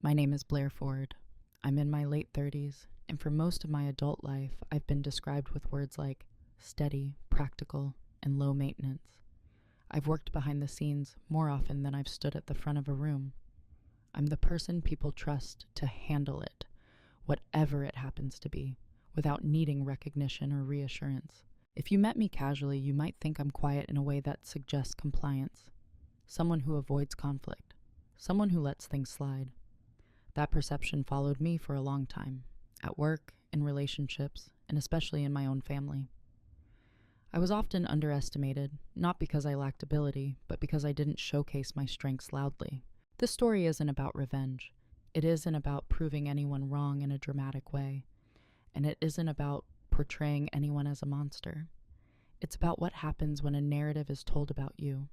My name is Blair Ford. I'm in my late 30s, and for most of my adult life, I've been described with words like steady, practical, and low maintenance. I've worked behind the scenes more often than I've stood at the front of a room. I'm the person people trust to handle it, whatever it happens to be, without needing recognition or reassurance. If you met me casually, you might think I'm quiet in a way that suggests compliance, someone who avoids conflict, someone who lets things slide. That perception followed me for a long time, at work, in relationships, and especially in my own family. I was often underestimated, not because I lacked ability, but because I didn't showcase my strengths loudly. This story isn't about revenge. It isn't about proving anyone wrong in a dramatic way. And it isn't about portraying anyone as a monster. It's about what happens when a narrative is told about you,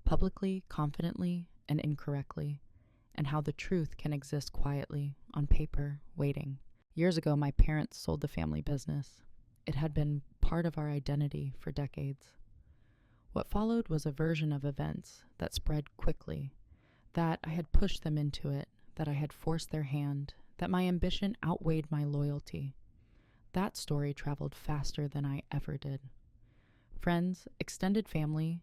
publicly, confidently, and incorrectly, and how the truth can exist quietly, on paper, waiting. Years ago, my parents sold the family business. It had been part of our identity for decades. What followed was a version of events that spread quickly, that I had pushed them into it, that I had forced their hand, that my ambition outweighed my loyalty. That story traveled faster than I ever did. Friends, extended family,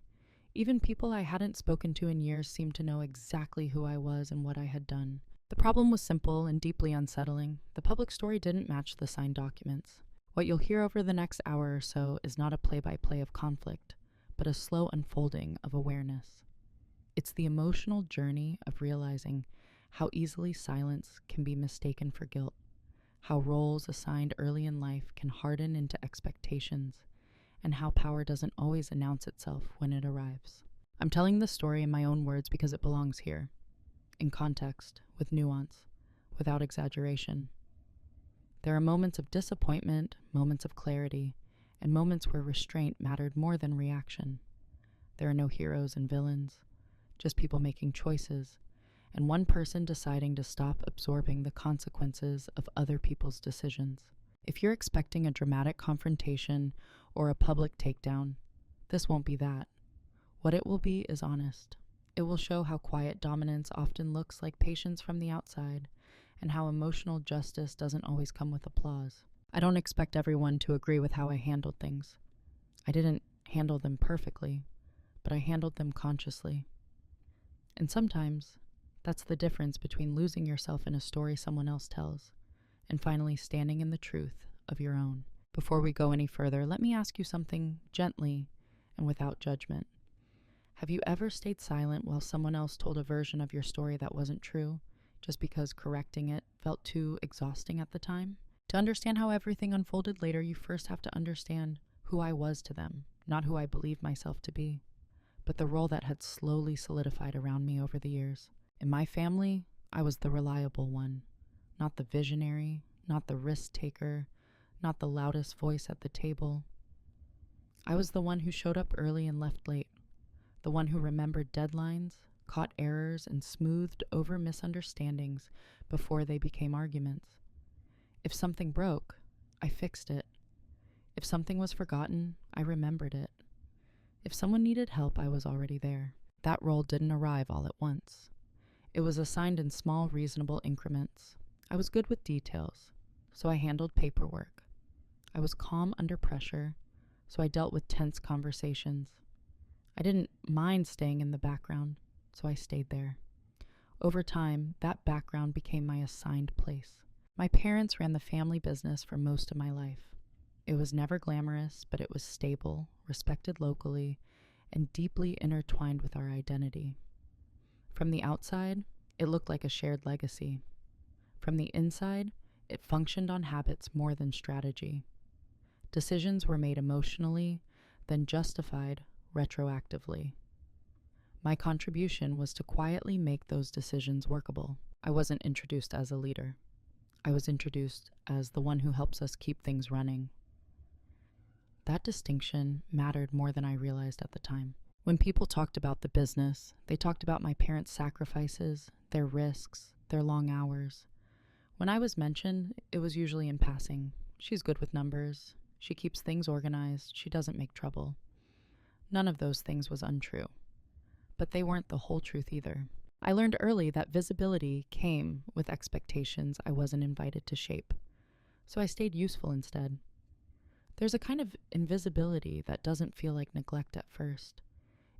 even people I hadn't spoken to in years seemed to know exactly who I was and what I had done. The problem was simple and deeply unsettling. The public story didn't match the signed documents. What you'll hear over the next hour or so is not a play-by-play of conflict, but a slow unfolding of awareness. It's the emotional journey of realizing how easily silence can be mistaken for guilt, how roles assigned early in life can harden into expectations, and how power doesn't always announce itself when it arrives. I'm telling this story in my own words because it belongs here, in context, with nuance, without exaggeration. There are moments of disappointment, moments of clarity, and moments where restraint mattered more than reaction. There are no heroes and villains, just people making choices, and one person deciding to stop absorbing the consequences of other people's decisions. If you're expecting a dramatic confrontation or a public takedown, this won't be that. What it will be is honest. It will show how quiet dominance often looks like patience from the outside, and how emotional justice doesn't always come with applause. I don't expect everyone to agree with how I handled things. I didn't handle them perfectly, but I handled them consciously. And sometimes, that's the difference between losing yourself in a story someone else tells and finally standing in the truth of your own. Before we go any further, let me ask you something gently and without judgment. Have you ever stayed silent while someone else told a version of your story that wasn't true, just because correcting it felt too exhausting at the time? To understand how everything unfolded later, you first have to understand who I was to them, not who I believed myself to be, but the role that had slowly solidified around me over the years. In my family, I was the reliable one, not the visionary, not the risk taker, not the loudest voice at the table. I was the one who showed up early and left late, the one who remembered deadlines, caught errors, and smoothed over misunderstandings before they became arguments. If something broke, I fixed it. If something was forgotten, I remembered it. If someone needed help, I was already there. That role didn't arrive all at once. It was assigned in small, reasonable increments. I was good with details, so I handled paperwork. I was calm under pressure, so I dealt with tense conversations. I didn't mind staying in the background, so I stayed there. Over time, that background became my assigned place. My parents ran the family business for most of my life. It was never glamorous, but it was stable, respected locally, and deeply intertwined with our identity. From the outside, it looked like a shared legacy. From the inside, it functioned on habits more than strategy. Decisions were made emotionally, then justified retroactively. My contribution was to quietly make those decisions workable. I wasn't introduced as a leader. I was introduced as the one who helps us keep things running. That distinction mattered more than I realized at the time. When people talked about the business, they talked about my parents' sacrifices, their risks, their long hours. When I was mentioned, it was usually in passing. She's good with numbers. She keeps things organized. She doesn't make trouble. None of those things was untrue. But they weren't the whole truth either. I learned early that visibility came with expectations I wasn't invited to shape, so I stayed useful instead. There's a kind of invisibility that doesn't feel like neglect at first.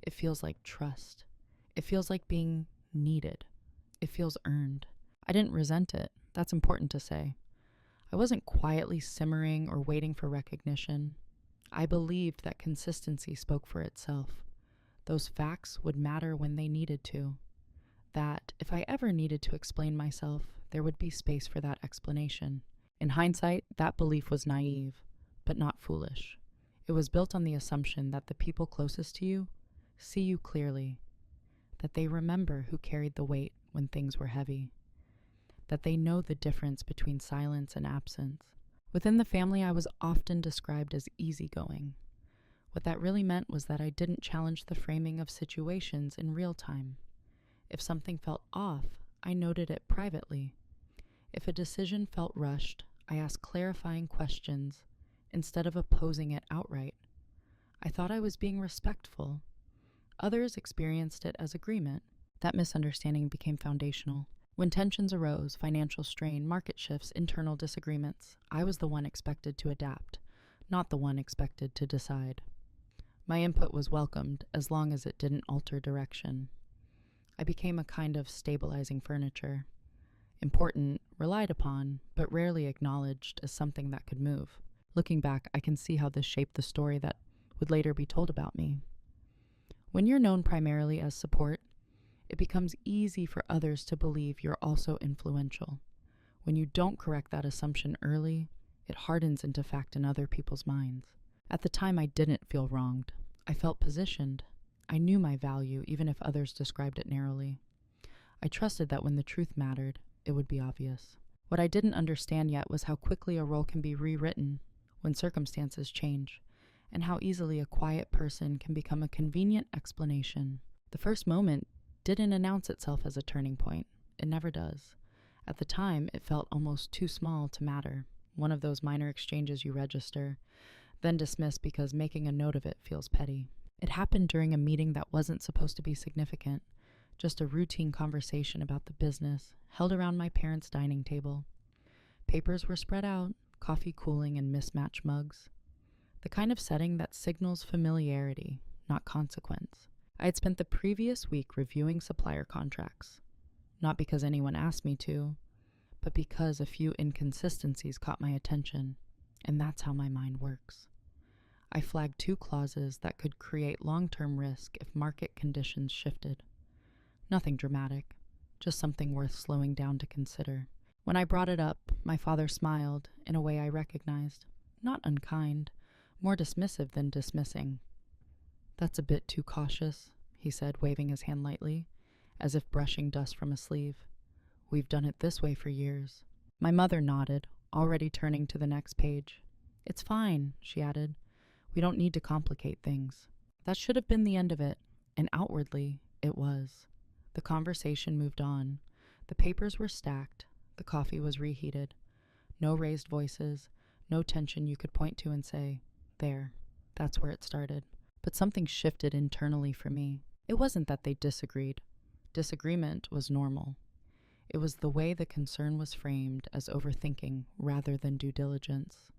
It feels like trust. It feels like being needed. It feels earned. I didn't resent it. That's important to say. I wasn't quietly simmering or waiting for recognition. I believed that consistency spoke for itself. Those facts would matter when they needed to. That if I ever needed to explain myself, there would be space for that explanation. In hindsight, that belief was naive, but not foolish. It was built on the assumption that the people closest to you see you clearly, that they remember who carried the weight when things were heavy, that they know the difference between silence and absence. Within the family, I was often described as easygoing. What that really meant was that I didn't challenge the framing of situations in real time. If something felt off, I noted it privately. If a decision felt rushed, I asked clarifying questions instead of opposing it outright. I thought I was being respectful. Others experienced it as agreement. That misunderstanding became foundational. When tensions arose, financial strain, market shifts, internal disagreements, I was the one expected to adapt, not the one expected to decide. My input was welcomed as long as it didn't alter direction. I became a kind of stabilizing furniture. Important, relied upon, but rarely acknowledged as something that could move. Looking back, I can see how this shaped the story that would later be told about me. When you're known primarily as support, it becomes easy for others to believe you're also influential. When you don't correct that assumption early, it hardens into fact in other people's minds. At the time, I didn't feel wronged. I felt positioned. I knew my value, even if others described it narrowly. I trusted that when the truth mattered, it would be obvious. What I didn't understand yet was how quickly a role can be rewritten when circumstances change, and how easily a quiet person can become a convenient explanation. The first moment didn't announce itself as a turning point. It never does. At the time, it felt almost too small to matter, one of those minor exchanges you register, then dismiss because making a note of it feels petty. It happened during a meeting that wasn't supposed to be significant, just a routine conversation about the business, held around my parents' dining table. Papers were spread out, coffee cooling in mismatched mugs. The kind of setting that signals familiarity, not consequence. I had spent the previous week reviewing supplier contracts, not because anyone asked me to, but because a few inconsistencies caught my attention, and that's how my mind works. I flagged 2 clauses that could create long-term risk if market conditions shifted. Nothing dramatic, just something worth slowing down to consider. When I brought it up, my father smiled in a way I recognized, not unkind, more dismissive than dismissing. "That's a bit too cautious," he said, waving his hand lightly, as if brushing dust from a sleeve. "We've done it this way for years." My mother nodded, already turning to the next page. "It's fine," she added. "We don't need to complicate things." That should have been the end of it, and outwardly, it was. The conversation moved on. The papers were stacked. The coffee was reheated. No raised voices, no tension you could point to and say, "There, that's where it started." But something shifted internally for me. It wasn't that they disagreed. Disagreement was normal. It was the way the concern was framed as overthinking rather than due diligence.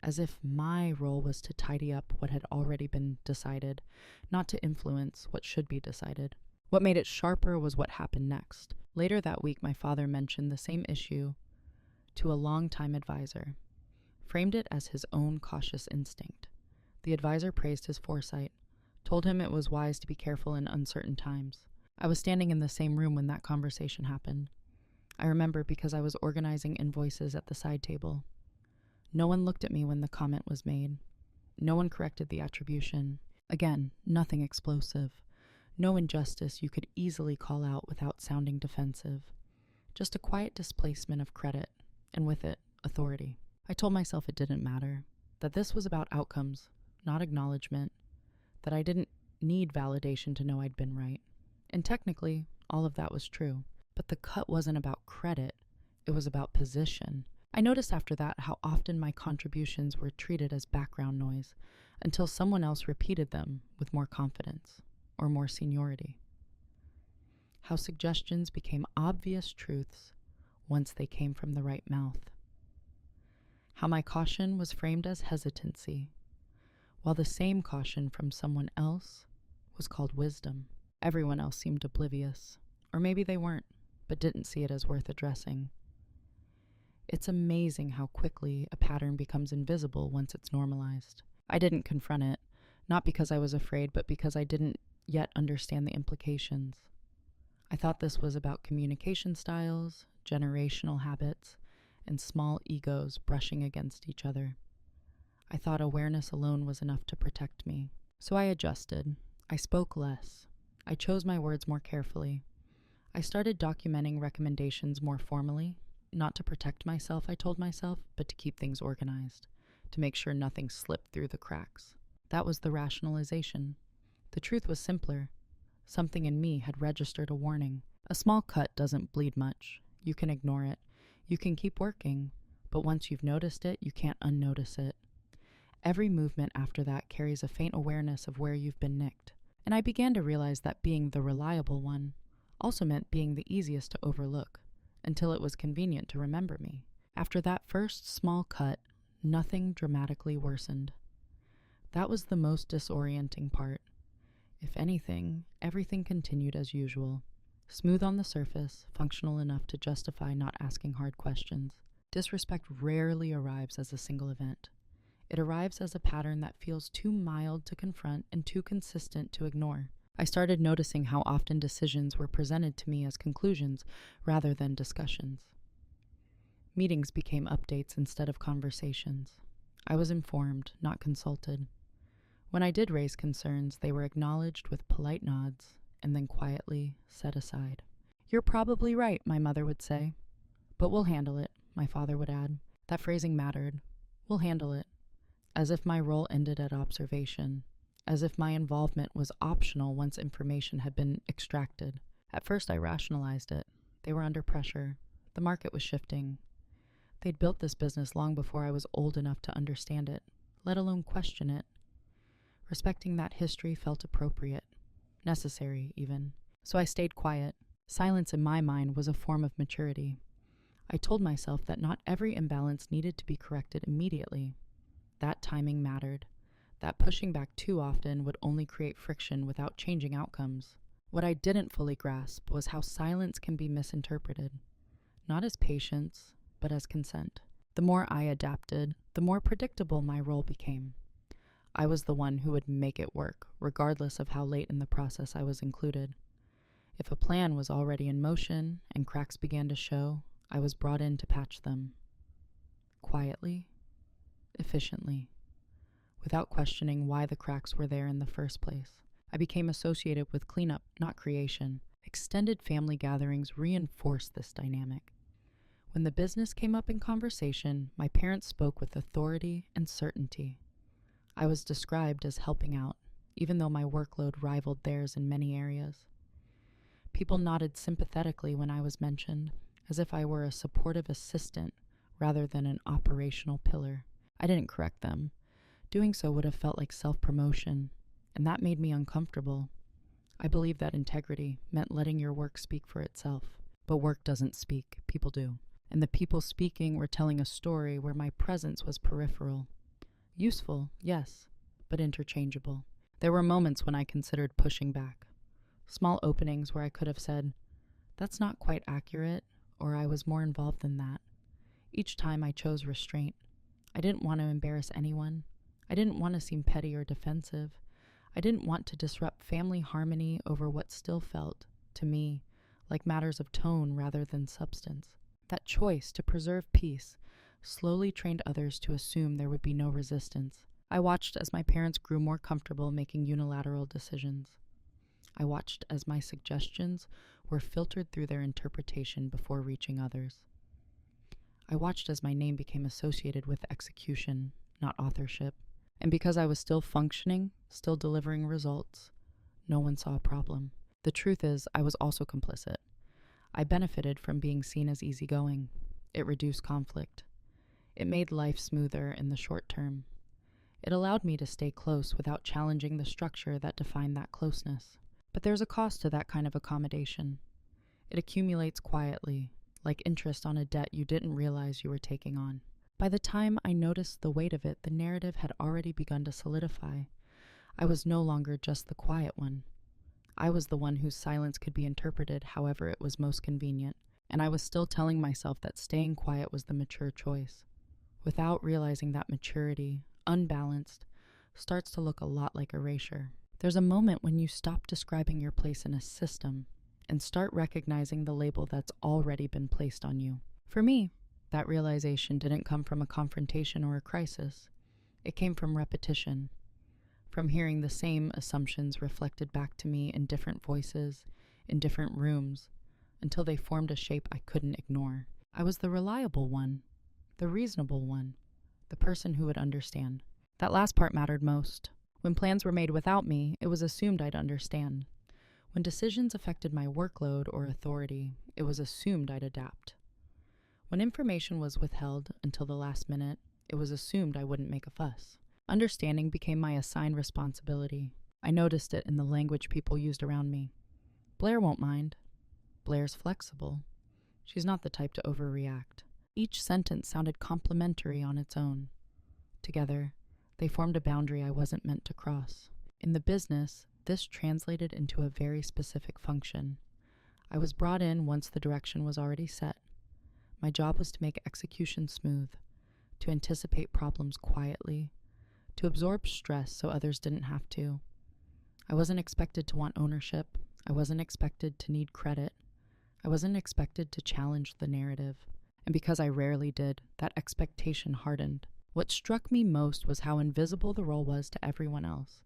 As if my role was to tidy up what had already been decided, not to influence what should be decided. What made it sharper was what happened next. Later that week, my father mentioned the same issue to a longtime advisor, framed it as his own cautious instinct. The advisor praised his foresight, told him it was wise to be careful in uncertain times. I was standing in the same room when that conversation happened. I remember because I was organizing invoices at the side table. No one looked at me when the comment was made. No one corrected the attribution. Again, nothing explosive. No injustice you could easily call out without sounding defensive. Just a quiet displacement of credit, and with it, authority. I told myself it didn't matter, that this was about outcomes, not acknowledgement, that I didn't need validation to know I'd been right. And technically, all of that was true. But the cut wasn't about credit, it was about position. I noticed after that how often my contributions were treated as background noise until someone else repeated them with more confidence or more seniority. how suggestions became obvious truths once they came from the right mouth, how my caution was framed as hesitancy, while the same caution from someone else was called wisdom. Everyone else seemed oblivious, or maybe they weren't, but didn't see it as worth addressing. It's amazing how quickly a pattern becomes invisible once it's normalized. I didn't confront it, not because I was afraid, but because I didn't yet understand the implications. I thought this was about communication styles, generational habits, and small egos brushing against each other. I thought awareness alone was enough to protect me. So I adjusted. I spoke less. I chose my words more carefully. I started documenting recommendations more formally, not to protect myself, I told myself, but to keep things organized, to make sure nothing slipped through the cracks. That was the rationalization. The truth was simpler. Something in me had registered a warning. A small cut doesn't bleed much. You can ignore it. You can keep working, but once you've noticed it, you can't unnotice it. Every movement after that carries a faint awareness of where you've been nicked. And I began to realize that being the reliable one also meant being the easiest to overlook, until it was convenient to remember me. After that first small cut, nothing dramatically worsened. That was the most disorienting part. If anything, everything continued as usual. Smooth on the surface, functional enough to justify not asking hard questions. Disrespect rarely arrives as a single event. It arrives as a pattern that feels too mild to confront and too consistent to ignore. I started noticing how often decisions were presented to me as conclusions rather than discussions. Meetings became updates instead of conversations. I was informed, not consulted. When I did raise concerns, they were acknowledged with polite nods and then quietly set aside. "You're probably right," my mother would say. "But we'll handle it," my father would add. That phrasing mattered. "We'll handle it." As if my role ended at observation. As if my involvement was optional once information had been extracted. At first I rationalized it. They were under pressure. The market was shifting. They'd built this business long before I was old enough to understand it, let alone question it. Respecting that history felt appropriate. Necessary, even. So I stayed quiet. Silence in my mind was a form of maturity. I told myself that not every imbalance needed to be corrected immediately. That timing mattered. That pushing back too often would only create friction without changing outcomes. What I didn't fully grasp was how silence can be misinterpreted. Not as patience, but as consent. The more I adapted, the more predictable my role became. I was the one who would make it work, regardless of how late in the process I was included. If a plan was already in motion and cracks began to show, I was brought in to patch them. Quietly, efficiently, without questioning why the cracks were there in the first place. I became associated with cleanup, not creation. Extended family gatherings reinforced this dynamic. When the business came up in conversation, my parents spoke with authority and certainty. I was described as helping out, even though my workload rivaled theirs in many areas. People nodded sympathetically when I was mentioned, as if I were a supportive assistant rather than an operational pillar. I didn't correct them. Doing so would have felt like self-promotion, and that made me uncomfortable. I believed that integrity meant letting your work speak for itself. But work doesn't speak, people do. And the people speaking were telling a story where my presence was peripheral. Useful, yes, but interchangeable. There were moments when I considered pushing back. Small openings where I could have said, "That's not quite accurate," or "I was more involved than that." Each time I chose restraint. I didn't want to embarrass anyone. I didn't want to seem petty or defensive. I didn't want to disrupt family harmony over what still felt, to me, like matters of tone rather than substance. That choice to preserve peace slowly trained others to assume there would be no resistance. I watched as my parents grew more comfortable making unilateral decisions. I watched as my suggestions were filtered through their interpretation before reaching others. I watched as my name became associated with execution, not authorship. And because I was still functioning, still delivering results, no one saw a problem. The truth is, I was also complicit. I benefited from being seen as easygoing. It reduced conflict. It made life smoother in the short term. It allowed me to stay close without challenging the structure that defined that closeness. But there's a cost to that kind of accommodation. It accumulates quietly, like interest on a debt you didn't realize you were taking on. By the time I noticed the weight of it, the narrative had already begun to solidify. I was no longer just the quiet one. I was the one whose silence could be interpreted however it was most convenient, and I was still telling myself that staying quiet was the mature choice, without realizing that maturity, unbalanced, starts to look a lot like erasure. There's a moment when you stop describing your place in a system and start recognizing the label that's already been placed on you. For me, that realization didn't come from a confrontation or a crisis. It came from repetition, from hearing the same assumptions reflected back to me in different voices, in different rooms, until they formed a shape I couldn't ignore. I was the reliable one, the reasonable one, the person who would understand. That last part mattered most. When plans were made without me, it was assumed I'd understand. When decisions affected my workload or authority, it was assumed I'd adapt. When information was withheld until the last minute, it was assumed I wouldn't make a fuss. Understanding became my assigned responsibility. I noticed it in the language people used around me. Blair won't mind. Blair's flexible. She's not the type to overreact. Each sentence sounded complimentary on its own. Together, they formed a boundary I wasn't meant to cross. In the business, this translated into a very specific function. I was brought in once the direction was already set. My job was to make execution smooth, to anticipate problems quietly, to absorb stress so others didn't have to. I wasn't expected to want ownership. I wasn't expected to need credit. I wasn't expected to challenge the narrative. And because I rarely did, that expectation hardened. What struck me most was how invisible the role was to everyone else,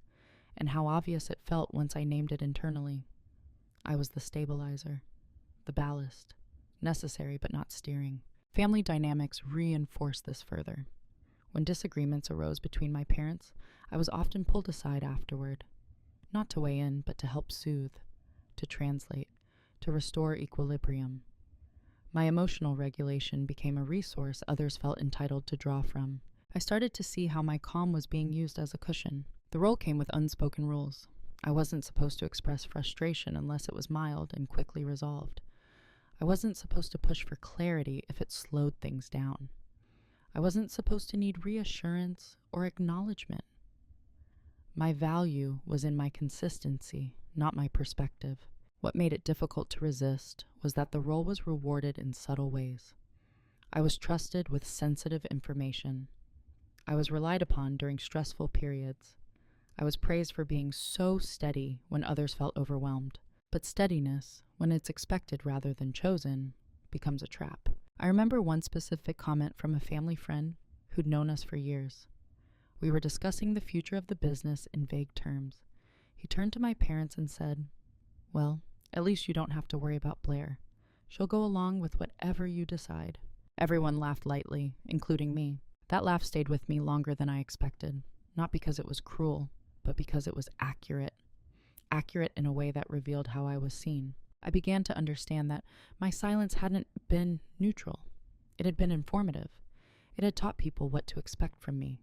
and how obvious it felt once I named it internally. I was the stabilizer, the ballast, necessary but not steering. Family dynamics reinforced this further. When disagreements arose between my parents, I was often pulled aside afterward, not to weigh in, but to help soothe, to translate, to restore equilibrium. My emotional regulation became a resource others felt entitled to draw from. I started to see how my calm was being used as a cushion. The role came with unspoken rules. I wasn't supposed to express frustration unless it was mild and quickly resolved. I wasn't supposed to push for clarity if it slowed things down. I wasn't supposed to need reassurance or acknowledgement. My value was in my consistency, not my perspective. What made it difficult to resist was that the role was rewarded in subtle ways. I was trusted with sensitive information. I was relied upon during stressful periods. I was praised for being so steady when others felt overwhelmed. But steadiness, when it's expected rather than chosen, becomes a trap. I remember one specific comment from a family friend who'd known us for years. We were discussing the future of the business in vague terms. He turned to my parents and said, "Well, at least you don't have to worry about Blair. She'll go along with whatever you decide." Everyone laughed lightly, including me. That laugh stayed with me longer than I expected, not because it was cruel, but because it was accurate. Accurate in a way that revealed how I was seen. I began to understand that my silence hadn't been neutral. It had been informative. It had taught people what to expect from me.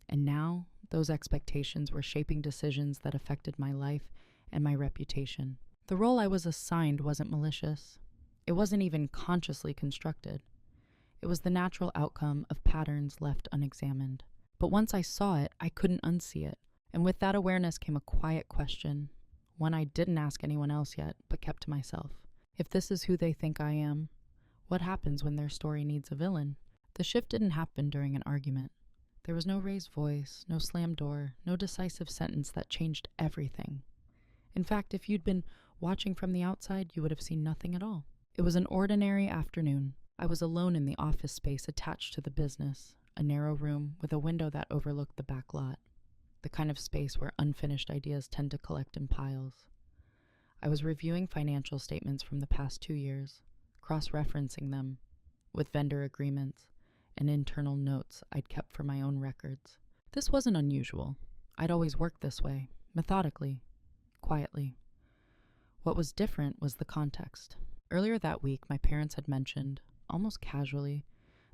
And now, those expectations were shaping decisions that affected my life and my reputation. The role I was assigned wasn't malicious. It wasn't even consciously constructed. It was the natural outcome of patterns left unexamined. But once I saw it, I couldn't unsee it. And with that awareness came a quiet question, one I didn't ask anyone else yet, but kept to myself. If this is who they think I am, what happens when their story needs a villain? The shift didn't happen during an argument. There was no raised voice, no slammed door, no decisive sentence that changed everything. In fact, if you'd been watching from the outside, you would have seen nothing at all. It was an ordinary afternoon. I was alone in the office space attached to the business, a narrow room with a window that overlooked the back lot, the kind of space where unfinished ideas tend to collect in piles. I was reviewing financial statements from the past 2 years, cross-referencing them with vendor agreements and internal notes I'd kept for my own records. This wasn't unusual. I'd always worked this way, methodically, quietly. What was different was the context. Earlier that week, my parents had mentioned, almost casually,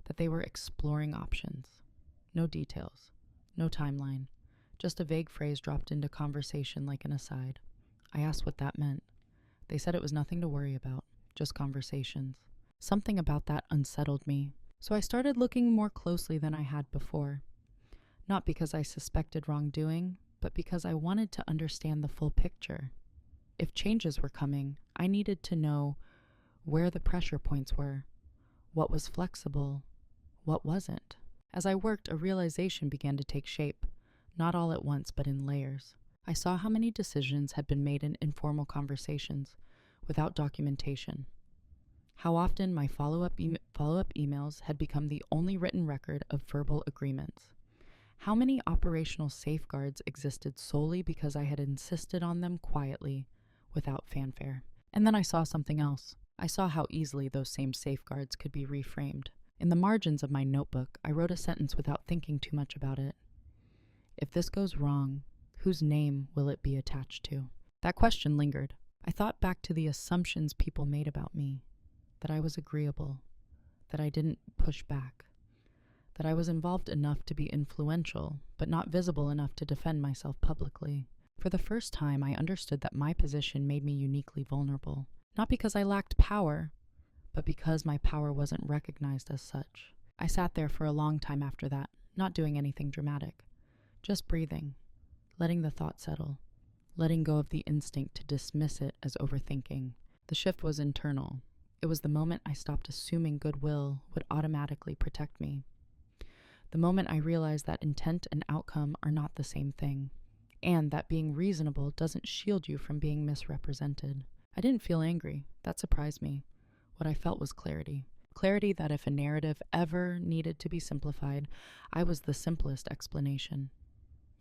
that they were exploring options. No details, no timeline, just a vague phrase dropped into conversation like an aside. I asked what that meant. They said it was nothing to worry about. just conversations. Something about that unsettled me, so I started looking more closely than I had before. Not because I suspected wrongdoing, but because I wanted to understand the full picture. If changes were coming, I needed to know where the pressure points were, what was flexible, what wasn't. As I worked, a realization began to take shape, not all at once, but in layers. I saw how many decisions had been made in informal conversations, without documentation. How often my follow-up emails had become the only written record of verbal agreements. How many operational safeguards existed solely because I had insisted on them quietly, without fanfare. And then I saw something else. I saw how easily those same safeguards could be reframed. In the margins of my notebook, I wrote a sentence without thinking too much about it. If this goes wrong, whose name will it be attached to? That question lingered. I thought back to the assumptions people made about me, that I was agreeable, that I didn't push back, that I was involved enough to be influential, but not visible enough to defend myself publicly. For the first time, I understood that my position made me uniquely vulnerable, not because I lacked power, but because my power wasn't recognized as such. I sat there for a long time after that, not doing anything dramatic, just breathing, letting the thought settle, letting go of the instinct to dismiss it as overthinking. The shift was internal. It was the moment I stopped assuming goodwill would automatically protect me. The moment I realized that intent and outcome are not the same thing, and that being reasonable doesn't shield you from being misrepresented. I didn't feel angry. That surprised me. What I felt was clarity. Clarity that if a narrative ever needed to be simplified, I was the simplest explanation.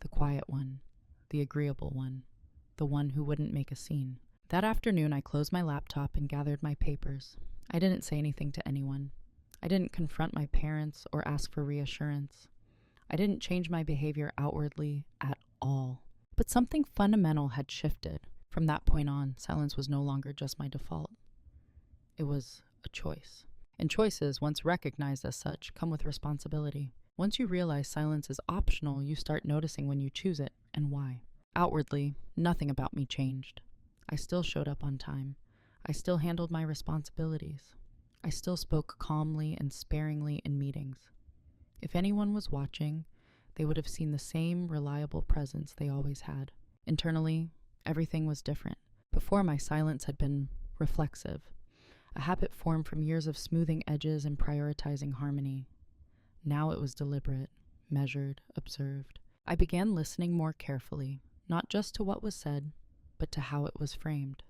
The quiet one, the agreeable one, the one who wouldn't make a scene. That afternoon, I closed my laptop and gathered my papers. I didn't say anything to anyone. I didn't confront my parents or ask for reassurance. I didn't change my behavior outwardly at all. But something fundamental had shifted. From that point on, silence was no longer just my default. It was a choice. And choices, once recognized as such, come with responsibility. Once you realize silence is optional, you start noticing when you choose it and why. Outwardly, nothing about me changed. I still showed up on time. I still handled my responsibilities. I still spoke calmly and sparingly in meetings. If anyone was watching, they would have seen the same reliable presence they always had. Internally, everything was different. Before, my silence had been reflexive, a habit formed from years of smoothing edges and prioritizing harmony. Now it was deliberate, measured, observed. I began listening more carefully, not just to what was said, but to how it was framed.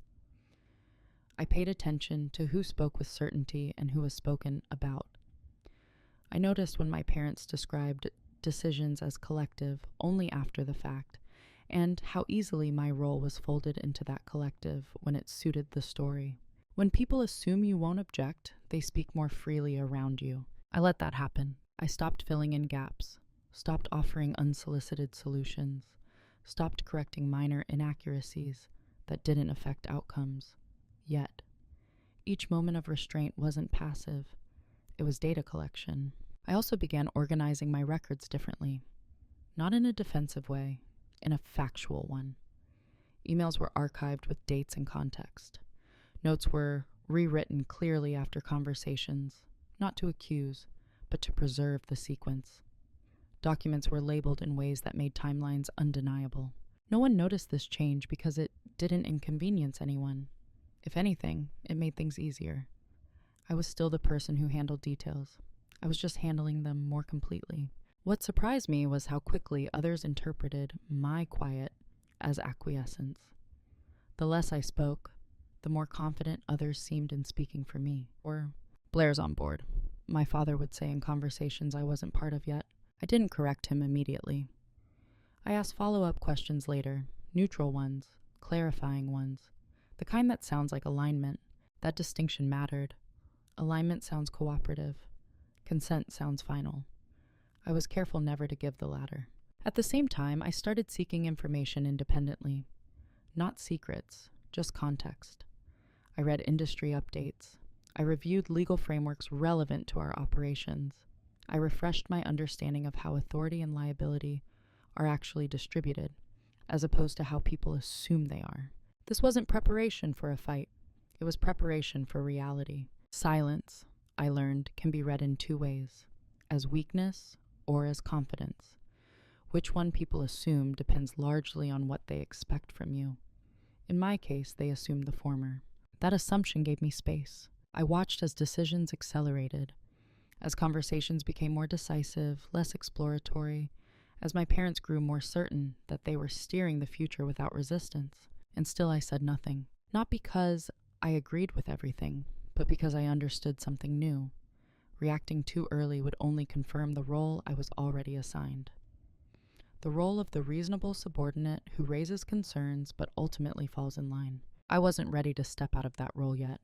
I paid attention to who spoke with certainty and who was spoken about. I noticed when my parents described decisions as collective only after the fact, and how easily my role was folded into that collective when it suited the story. When people assume you won't object, they speak more freely around you. I let that happen. I stopped filling in gaps, stopped offering unsolicited solutions, stopped correcting minor inaccuracies that didn't affect outcomes. Yet, each moment of restraint wasn't passive. It was data collection. I also began organizing my records differently, not in a defensive way, in a factual one. Emails were archived with dates and context. Notes were rewritten clearly after conversations, not to accuse, but to preserve the sequence. Documents were labeled in ways that made timelines undeniable. No one noticed this change because it didn't inconvenience anyone. If anything, it made things easier. I was still the person who handled details. I was just handling them more completely. What surprised me was how quickly others interpreted my quiet as acquiescence. The less I spoke, the more confident others seemed in speaking for me. Or, Blair's on board, my father would say in conversations I wasn't part of yet. I didn't correct him immediately. I asked follow-up questions later, neutral ones, clarifying ones, the kind that sounds like alignment. That distinction mattered. Alignment sounds cooperative. Consent sounds final. I was careful never to give the latter. At the same time, I started seeking information independently. Not secrets, just context. I read industry updates. I reviewed legal frameworks relevant to our operations. I refreshed my understanding of how authority and liability are actually distributed, as opposed to how people assume they are. This wasn't preparation for a fight. It was preparation for reality. Silence, I learned, can be read in two ways, as weakness or as confidence. Which one people assume depends largely on what they expect from you. In my case, they assumed the former. That assumption gave me space. I watched as decisions accelerated, as conversations became more decisive, less exploratory, as my parents grew more certain that they were steering the future without resistance. And still I said nothing. Not because I agreed with everything, but because I understood something new. Reacting too early would only confirm the role I was already assigned. The role of the reasonable subordinate who raises concerns but ultimately falls in line. I wasn't ready to step out of that role yet,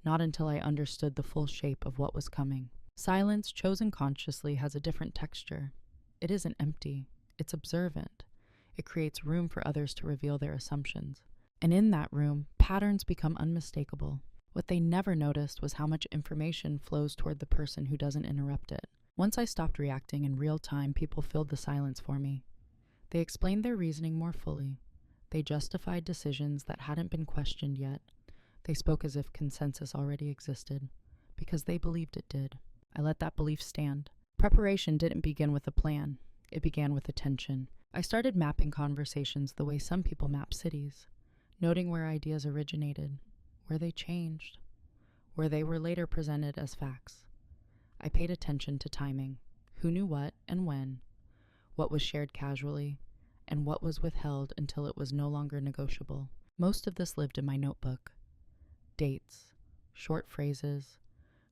not until I understood the full shape of what was coming. Silence chosen consciously has a different texture. It isn't empty, it's observant. It creates room for others to reveal their assumptions. And in that room, patterns become unmistakable. What they never noticed was how much information flows toward the person who doesn't interrupt it. Once I stopped reacting in real time, people filled the silence for me. They explained their reasoning more fully. They justified decisions that hadn't been questioned yet. They spoke as if consensus already existed, because they believed it did. I let that belief stand. Preparation didn't begin with a plan. It began with attention. I started mapping conversations the way some people map cities, noting where ideas originated, where they changed, where they were later presented as facts. I paid attention to timing, who knew what and when, what was shared casually, and what was withheld until it was no longer negotiable. Most of this lived in my notebook. Dates, short phrases,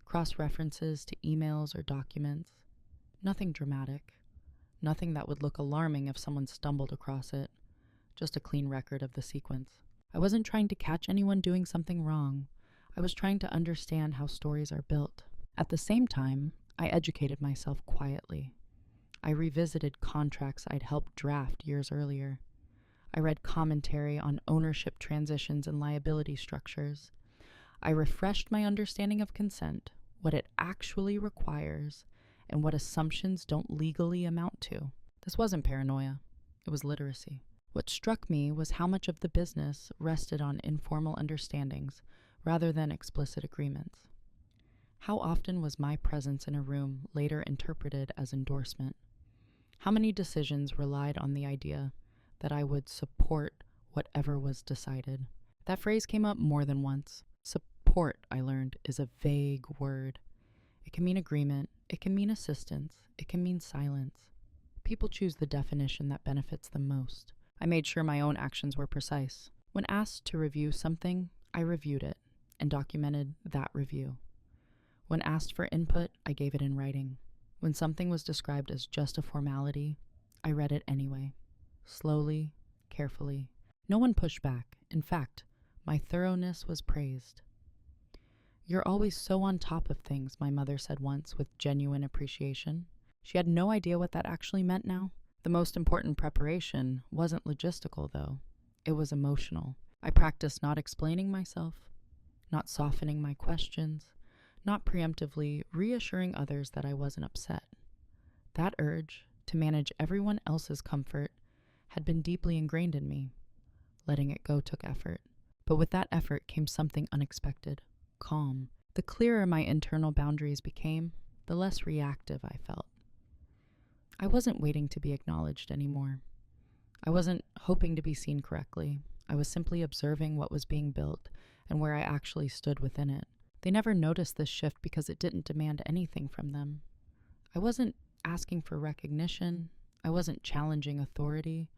cross-references to emails or documents. Nothing dramatic. Nothing that would look alarming if someone stumbled across it. Just a clean record of the sequence. I wasn't trying to catch anyone doing something wrong. I was trying to understand how stories are built. At the same time, I educated myself quietly. I revisited contracts I'd helped draft years earlier. I read commentary on ownership transitions and liability structures. I refreshed my understanding of consent, what it actually requires, and what assumptions don't legally amount to. This wasn't paranoia. It was literacy. What struck me was how much of the business rested on informal understandings rather than explicit agreements. How often was my presence in a room later interpreted as endorsement? How many decisions relied on the idea that I would support whatever was decided? That phrase came up more than once. Support, I learned, is a vague word. It can mean agreement, it can mean assistance, it can mean silence. People choose the definition that benefits them most. I made sure my own actions were precise. When asked to review something, I reviewed it and documented that review. When asked for input, I gave it in writing. When something was described as just a formality, I read it anyway, slowly, carefully. No one pushed back. In fact, my thoroughness was praised. "You're always so on top of things," my mother said once with genuine appreciation. She had no idea what that actually meant now. The most important preparation wasn't logistical, though. It was emotional. I practiced not explaining myself, not softening my questions, not preemptively reassuring others that I wasn't upset. That urge to manage everyone else's comfort had been deeply ingrained in me. Letting it go took effort. But with that effort came something unexpected. Calm. The clearer my internal boundaries became, the less reactive I felt. I wasn't waiting to be acknowledged anymore. I wasn't hoping to be seen correctly. I was simply observing what was being built and where I actually stood within it. They never noticed this shift because it didn't demand anything from them. I wasn't asking for recognition. I wasn't challenging authority.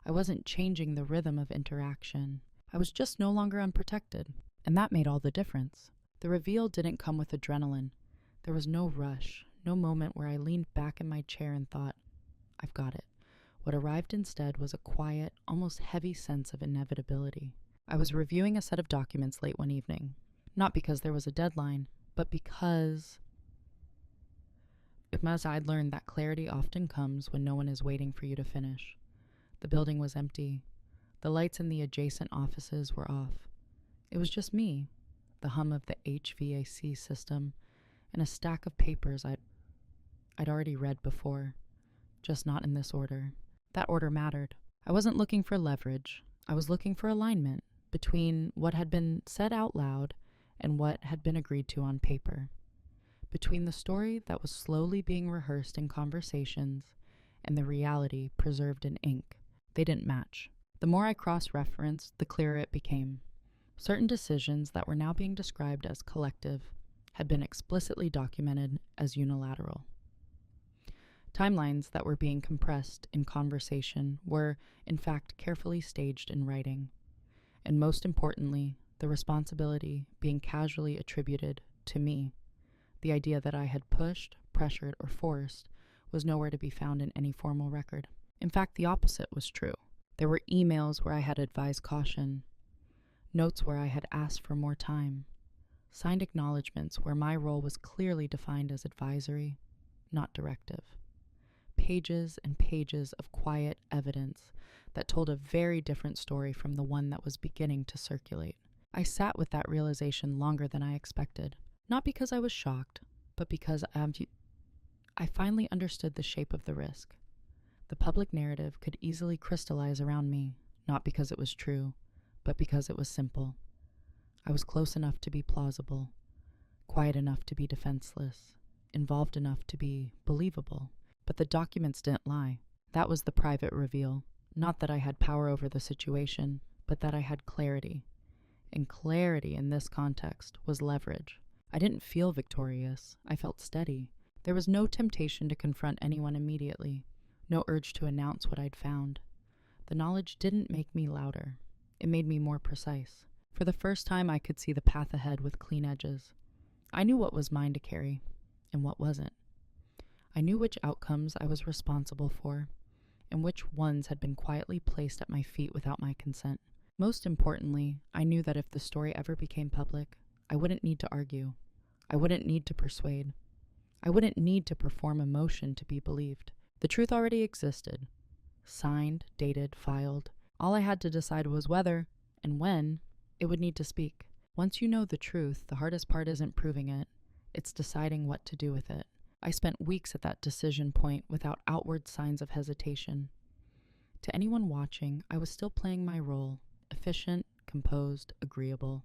I wasn't changing the rhythm of interaction. I was just no longer unprotected, and that made all the difference. The reveal didn't come with adrenaline. There was no rush, no moment where I leaned back in my chair and thought, "I've got it." What arrived instead was a quiet, almost heavy sense of inevitability. I was reviewing a set of documents late one evening, not because there was a deadline, but because I'd learned that clarity often comes when no one is waiting for you to finish. The building was empty. The lights in the adjacent offices were off. It was just me, the hum of the HVAC system, and a stack of papers I'd already read before, just not in this order. That order mattered. I wasn't looking for leverage. I was looking for alignment between what had been said out loud and what had been agreed to on paper. Between the story that was slowly being rehearsed in conversations and the reality preserved in ink, they didn't match. The more I cross-referenced, the clearer it became. Certain decisions that were now being described as collective had been explicitly documented as unilateral. Timelines that were being compressed in conversation were, in fact, carefully staged in writing. And most importantly, the responsibility being casually attributed to me. The idea that I had pushed, pressured, or forced was nowhere to be found in any formal record. In fact, the opposite was true. There were emails where I had advised caution, notes where I had asked for more time, signed acknowledgments where my role was clearly defined as advisory, not directive. Pages and pages of quiet evidence that told a very different story from the one that was beginning to circulate. I sat with that realization longer than I expected, not because I was shocked, but because I finally understood the shape of the risk. The public narrative could easily crystallize around me, not because it was true, but because it was simple. I was close enough to be plausible, quiet enough to be defenseless, involved enough to be believable. But the documents didn't lie. That was the private reveal. Not that I had power over the situation, but that I had clarity. And clarity in this context was leverage. I didn't feel victorious. I felt steady. There was no temptation to confront anyone immediately, no urge to announce what I'd found. The knowledge didn't make me louder. It made me more precise. For the first time, I could see the path ahead with clean edges. I knew what was mine to carry, and what wasn't. I knew which outcomes I was responsible for, and which ones had been quietly placed at my feet without my consent. Most importantly, I knew that if the story ever became public, I wouldn't need to argue. I wouldn't need to persuade. I wouldn't need to perform emotion to be believed. The truth already existed. Signed, dated, filed. All I had to decide was whether, and when, it would need to speak. Once you know the truth, the hardest part isn't proving it. It's deciding what to do with it. I spent weeks at that decision point without outward signs of hesitation. To anyone watching, I was still playing my role, efficient, composed, agreeable.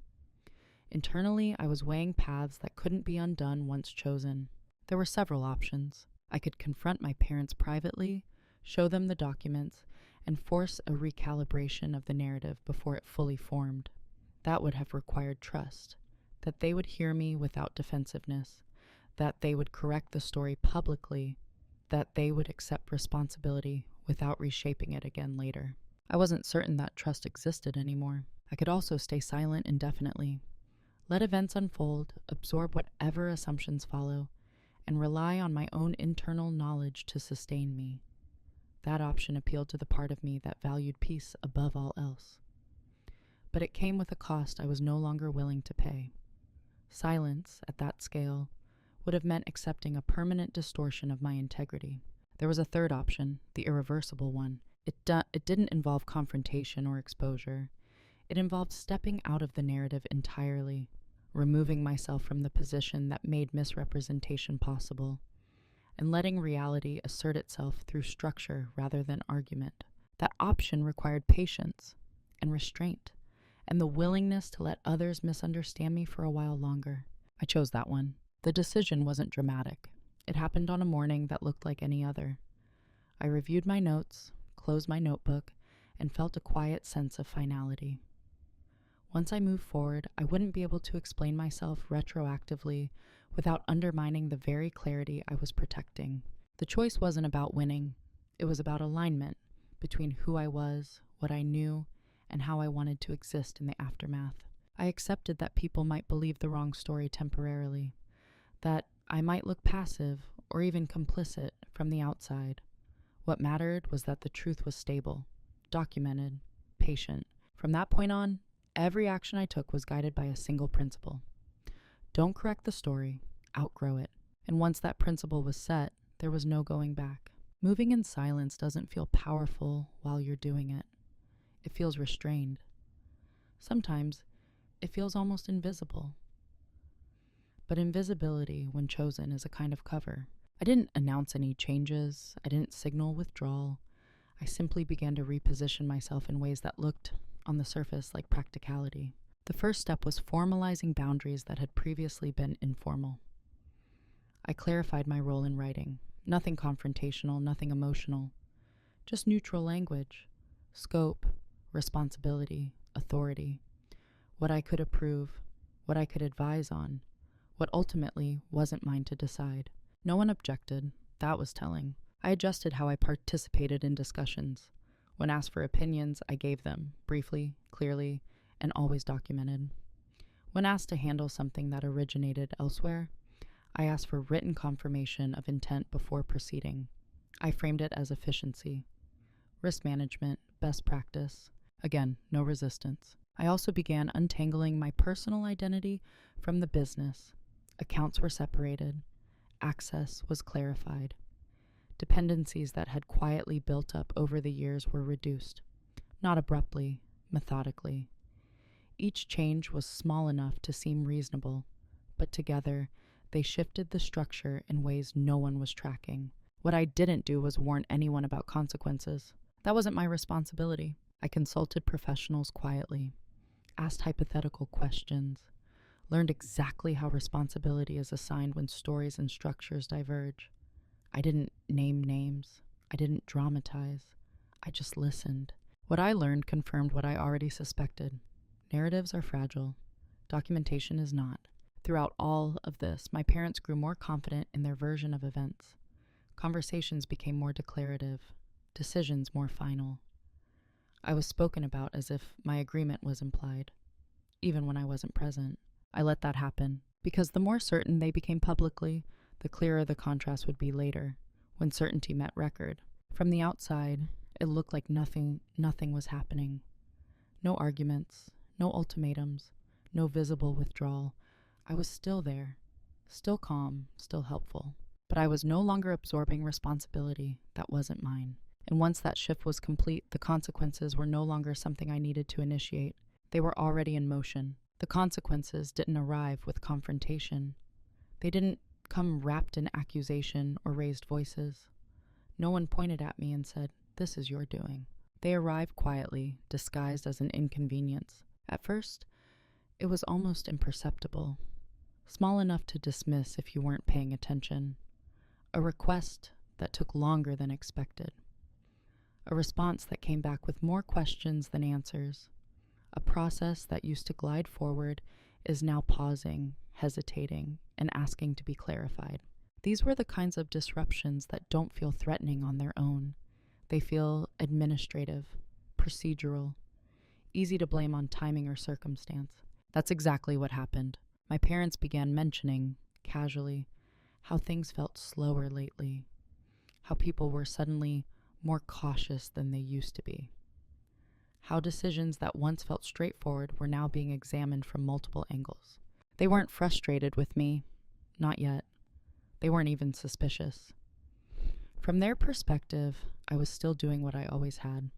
Internally, I was weighing paths that couldn't be undone once chosen. There were several options. I could confront my parents privately, show them the documents, and force a recalibration of the narrative before it fully formed. That would have required trust, that they would hear me without defensiveness, that they would correct the story publicly, that they would accept responsibility without reshaping it again later. I wasn't certain that trust existed anymore. I could also stay silent indefinitely, let events unfold, absorb whatever assumptions follow, and rely on my own internal knowledge to sustain me. That option appealed to the part of me that valued peace above all else. But it came with a cost I was no longer willing to pay. Silence, at that scale, would have meant accepting a permanent distortion of my integrity. There was a third option, the irreversible one. It didn't involve confrontation or exposure. It involved stepping out of the narrative entirely, removing myself from the position that made misrepresentation possible, and letting reality assert itself through structure rather than argument. That option required patience and restraint, and the willingness to let others misunderstand me for a while longer. I chose that one. The decision wasn't dramatic. It happened on a morning that looked like any other. I reviewed my notes, closed my notebook, and felt a quiet sense of finality. Once I moved forward, I wouldn't be able to explain myself retroactively without undermining the very clarity I was protecting. The choice wasn't about winning. It was about alignment between who I was, what I knew, and how I wanted to exist in the aftermath. I accepted that people might believe the wrong story temporarily, that I might look passive or even complicit from the outside. What mattered was that the truth was stable, documented, patient. From that point on, every action I took was guided by a single principle. Don't correct the story, outgrow it. And once that principle was set, there was no going back. Moving in silence doesn't feel powerful while you're doing it. It feels restrained. Sometimes it feels almost invisible. But invisibility, when chosen, is a kind of cover. I didn't announce any changes. I didn't signal withdrawal. I simply began to reposition myself in ways that looked, on the surface, like practicality. The first step was formalizing boundaries that had previously been informal. I clarified my role in writing. Nothing confrontational, nothing emotional. Just neutral language. Scope, responsibility, authority. What I could approve, what I could advise on, what ultimately wasn't mine to decide. No one objected. That was telling. I adjusted how I participated in discussions. When asked for opinions, I gave them, briefly, clearly, and always documented. When asked to handle something that originated elsewhere, I asked for written confirmation of intent before proceeding. I framed it as efficiency, risk management, best practice. Again, no resistance. I also began untangling my personal identity from the business. Accounts were separated. Access was clarified. Dependencies that had quietly built up over the years were reduced, not abruptly, methodically. Each change was small enough to seem reasonable, but together they shifted the structure in ways no one was tracking. What I didn't do was warn anyone about consequences. That wasn't my responsibility. I consulted professionals quietly, asked hypothetical questions, learned exactly how responsibility is assigned when stories and structures diverge. I didn't name names. I didn't dramatize. I just listened. What I learned confirmed what I already suspected. Narratives are fragile. Documentation is not. Throughout all of this, my parents grew more confident in their version of events. Conversations became more declarative, decisions more final. I was spoken about as if my agreement was implied, even when I wasn't present. I let that happen, because the more certain they became publicly, the clearer the contrast would be later, when certainty met record. From the outside, it looked like nothing was happening. No arguments, no ultimatums, no visible withdrawal. I was still there, still calm, still helpful. But I was no longer absorbing responsibility that wasn't mine. And once that shift was complete, the consequences were no longer something I needed to initiate. They were already in motion. The consequences didn't arrive with confrontation. They didn't come wrapped in accusation or raised voices. No one pointed at me and said, "This is your doing." They arrived quietly, disguised as an inconvenience. At first, it was almost imperceptible, small enough to dismiss if you weren't paying attention. A request that took longer than expected. A response that came back with more questions than answers. A process that used to glide forward is now pausing, hesitating, and asking to be clarified. These were the kinds of disruptions that don't feel threatening on their own. They feel administrative, procedural, easy to blame on timing or circumstance. That's exactly what happened. My parents began mentioning, casually, how things felt slower lately, how people were suddenly more cautious than they used to be, how decisions that once felt straightforward were now being examined from multiple angles. They weren't frustrated with me, not yet. They weren't even suspicious. From their perspective, I was still doing what I always had,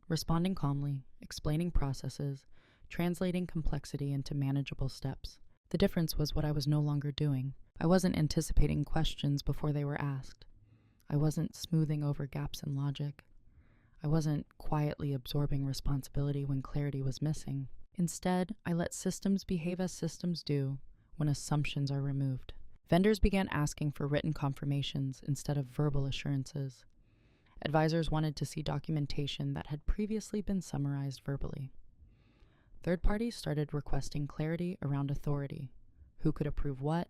responding calmly, explaining processes, translating complexity into manageable steps. The difference was what I was no longer doing. I wasn't anticipating questions before they were asked. I wasn't smoothing over gaps in logic. I wasn't quietly absorbing responsibility when clarity was missing. Instead, I let systems behave as systems do when assumptions are removed. Vendors began asking for written confirmations instead of verbal assurances. Advisors wanted to see documentation that had previously been summarized verbally. Third parties started requesting clarity around authority, who could approve what,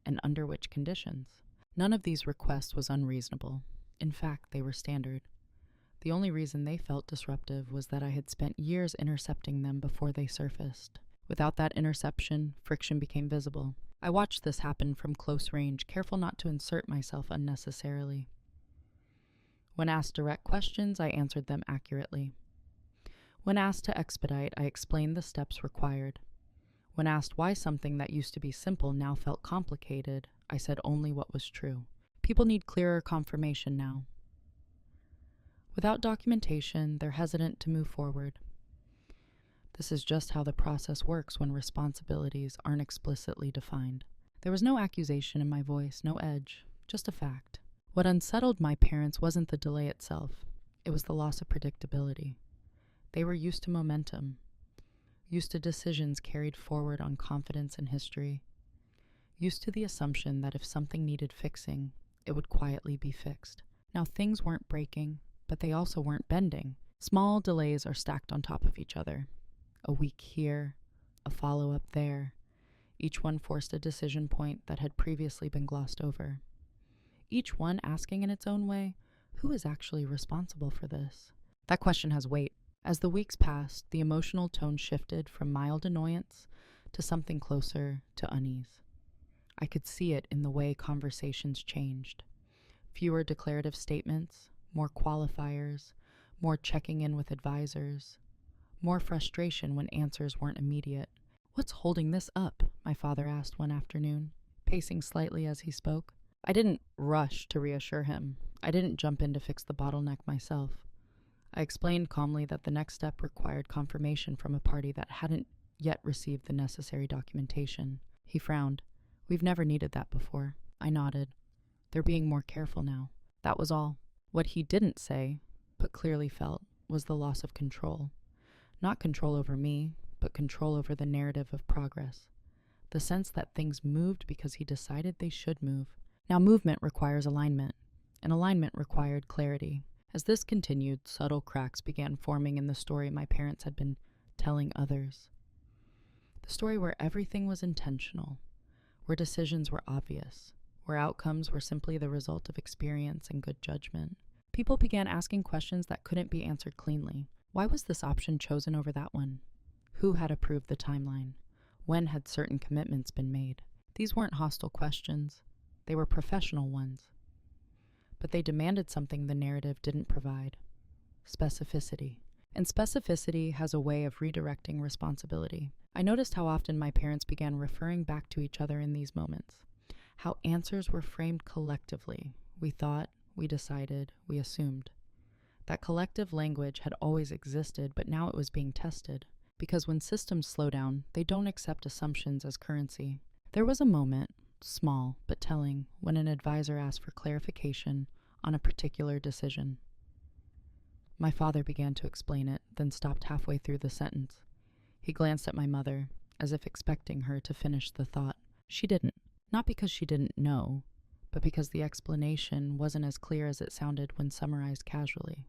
and under which conditions. None of these requests was unreasonable. In fact, they were standard. The only reason they felt disruptive was that I had spent years intercepting them before they surfaced. Without that interception, friction became visible. I watched this happen from close range, careful not to insert myself unnecessarily. When asked direct questions, I answered them accurately. When asked to expedite, I explained the steps required. When asked why something that used to be simple now felt complicated, I said only what was true. People need clearer confirmation now. Without documentation, they're hesitant to move forward. This is just how the process works when responsibilities aren't explicitly defined. There was no accusation in my voice, no edge, just a fact. What unsettled my parents wasn't the delay itself. It was the loss of predictability. They were used to momentum. used to decisions carried forward on confidence and history, used to the assumption that if something needed fixing, it would quietly be fixed. Now things weren't breaking, but they also weren't bending. Small delays are stacked on top of each other. A week here, a follow-up there. Each one forced a decision point that had previously been glossed over. Each one asking in its own way, who is actually responsible for this? That question has weight. As the weeks passed, the emotional tone shifted from mild annoyance to something closer to unease. I could see it in the way conversations changed. Fewer declarative statements, more qualifiers, more checking in with advisors, more frustration when answers weren't immediate. "What's holding this up?" my father asked one afternoon, pacing slightly as he spoke. I didn't rush to reassure him. I didn't jump in to fix the bottleneck myself. I explained calmly that the next step required confirmation from a party that hadn't yet received the necessary documentation. He frowned. "We've never needed that before." I nodded. "They're being more careful now." That was all. What he didn't say, but clearly felt, was the loss of control. Not control over me, but control over the narrative of progress. The sense that things moved because he decided they should move. Now movement requires alignment, and alignment required clarity. As this continued, subtle cracks began forming in the story my parents had been telling others. The story where everything was intentional, where decisions were obvious, where outcomes were simply the result of experience and good judgment. People began asking questions that couldn't be answered cleanly. Why was this option chosen over that one? Who had approved the timeline? When had certain commitments been made? These weren't hostile questions. They were professional ones. But they demanded something the narrative didn't provide: specificity. And specificity has a way of redirecting responsibility. I noticed how often my parents began referring back to each other in these moments, how answers were framed collectively. We thought, we decided, we assumed. That collective language had always existed, but now it was being tested. Because when systems slow down, they don't accept assumptions as currency. There was a moment, small but telling, when an advisor asked for clarification on a particular decision. My father began to explain it, then stopped halfway through the sentence. He glanced at my mother, as if expecting her to finish the thought. She didn't. Not because she didn't know, but because the explanation wasn't as clear as it sounded when summarized casually.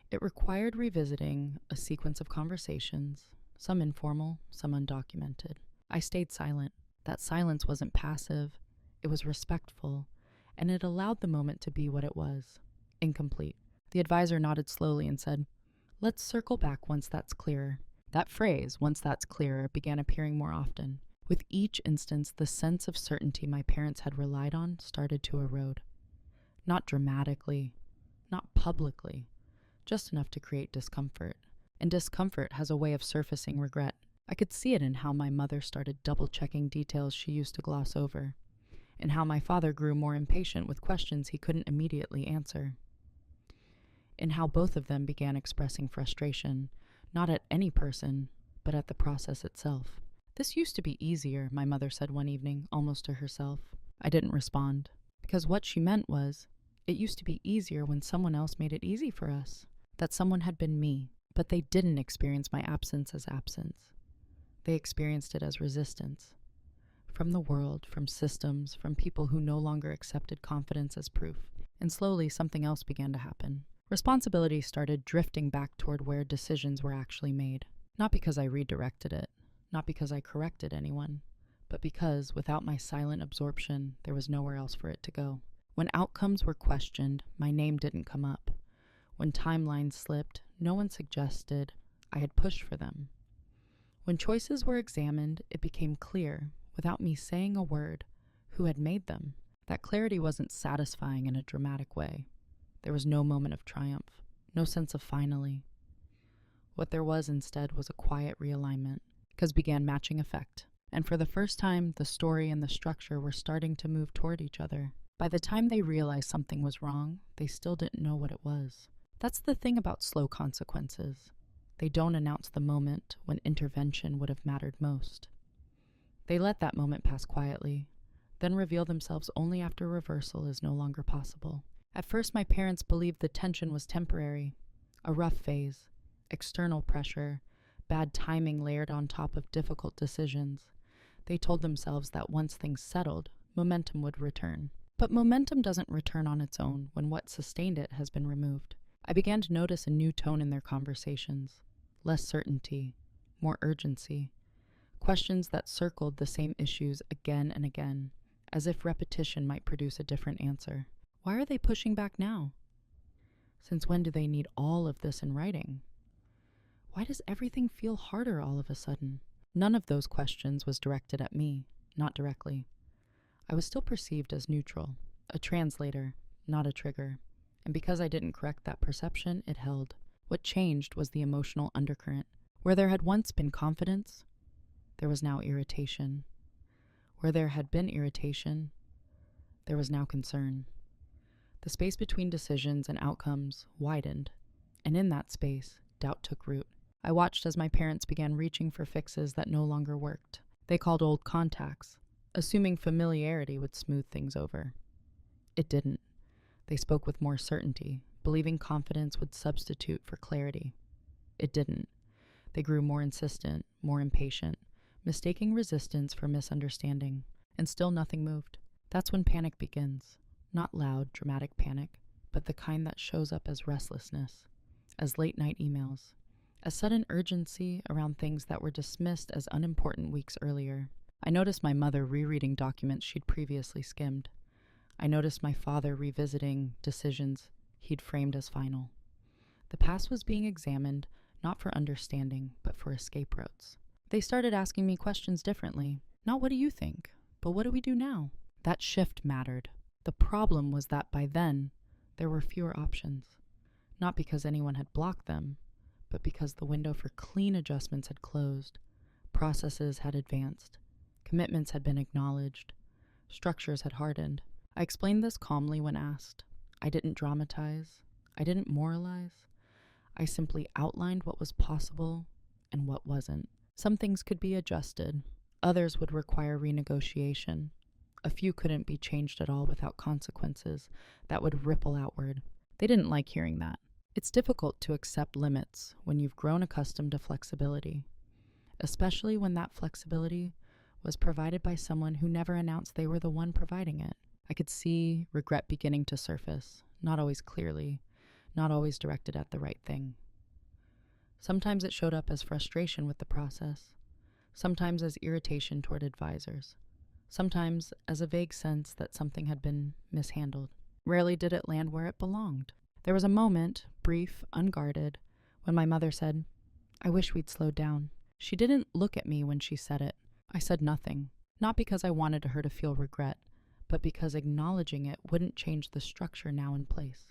It required revisiting a sequence of conversations, some informal, some undocumented. I stayed silent. That silence wasn't passive, it was respectful, and it allowed the moment to be what it was: incomplete. The advisor nodded slowly and said, "Let's circle back once that's clearer." That phrase, "once that's clearer," began appearing more often. With each instance, the sense of certainty my parents had relied on started to erode. Not dramatically, not publicly, just enough to create discomfort. And discomfort has a way of surfacing regret. I could see it in how my mother started double-checking details she used to gloss over, and how my father grew more impatient with questions he couldn't immediately answer, and how both of them began expressing frustration, not at any person, but at the process itself. "This used to be easier," my mother said one evening, almost to herself. I didn't respond, because what she meant was, it used to be easier when someone else made it easy for us. That someone had been me, but they didn't experience my absence as absence. They experienced it as resistance. From the world, from systems, from people who no longer accepted confidence as proof. And slowly something else began to happen. Responsibility started drifting back toward where decisions were actually made. Not because I redirected it, not because I corrected anyone, but because, without my silent absorption, there was nowhere else for it to go. When outcomes were questioned, my name didn't come up. When timelines slipped, no one suggested I had pushed for them. When choices were examined, it became clear, without me saying a word, who had made them. That clarity wasn't satisfying in a dramatic way. There was no moment of triumph, no sense of finally. What there was instead was a quiet realignment, because began matching effect. And for the first time, the story and the structure were starting to move toward each other. By the time they realized something was wrong, they still didn't know what it was. That's the thing about slow consequences. They don't announce the moment when intervention would have mattered most. They let that moment pass quietly, then reveal themselves only after reversal is no longer possible. At first, my parents believed the tension was temporary, a rough phase, external pressure, like bad timing layered on top of difficult decisions. They told themselves that once things settled, momentum would return. But momentum doesn't return on its own when what sustained it has been removed. I began to notice a new tone in their conversations. Less certainty, more urgency. Questions that circled the same issues again and again, as if repetition might produce a different answer. Why are they pushing back now? Since when do they need all of this in writing? Why does everything feel harder all of a sudden? None of those questions was directed at me, not directly. I was still perceived as neutral, a translator, not a trigger. And because I didn't correct that perception, it held. What changed was the emotional undercurrent. Where there had once been confidence, there was now irritation. Where there had been irritation, there was now concern. The space between decisions and outcomes widened, and in that space, doubt took root. I watched as my parents began reaching for fixes that no longer worked. They called old contacts, assuming familiarity would smooth things over. It didn't. They spoke with more certainty, believing confidence would substitute for clarity. It didn't. They grew more insistent, more impatient, mistaking resistance for misunderstanding, and still nothing moved. That's when panic begins. Not loud, dramatic panic, but the kind that shows up as restlessness, as late-night emails, as sudden urgency around things that were dismissed as unimportant weeks earlier. I noticed my mother rereading documents she'd previously skimmed. I noticed my father revisiting decisions he'd framed as final. The past was being examined, not for understanding, but for escape routes. They started asking me questions differently. Not what do you think, but what do we do now? That shift mattered. The problem was that by then, there were fewer options. Not because anyone had blocked them, but because the window for clean adjustments had closed. Processes had advanced. Commitments had been acknowledged. Structures had hardened. I explained this calmly when asked. I didn't dramatize. I didn't moralize. I simply outlined what was possible and what wasn't. Some things could be adjusted. Others would require renegotiation. A few couldn't be changed at all without consequences that would ripple outward. They didn't like hearing that. It's difficult to accept limits when you've grown accustomed to flexibility, especially when that flexibility was provided by someone who never announced they were the one providing it. I could see regret beginning to surface, not always clearly, not always directed at the right thing. Sometimes it showed up as frustration with the process, sometimes as irritation toward advisors, sometimes as a vague sense that something had been mishandled. Rarely did it land where it belonged. There was a moment, brief, unguarded, when my mother said, "I wish we'd slowed down." She didn't look at me when she said it. I said nothing, not because I wanted her to feel regret, but because acknowledging it wouldn't change the structure now in place.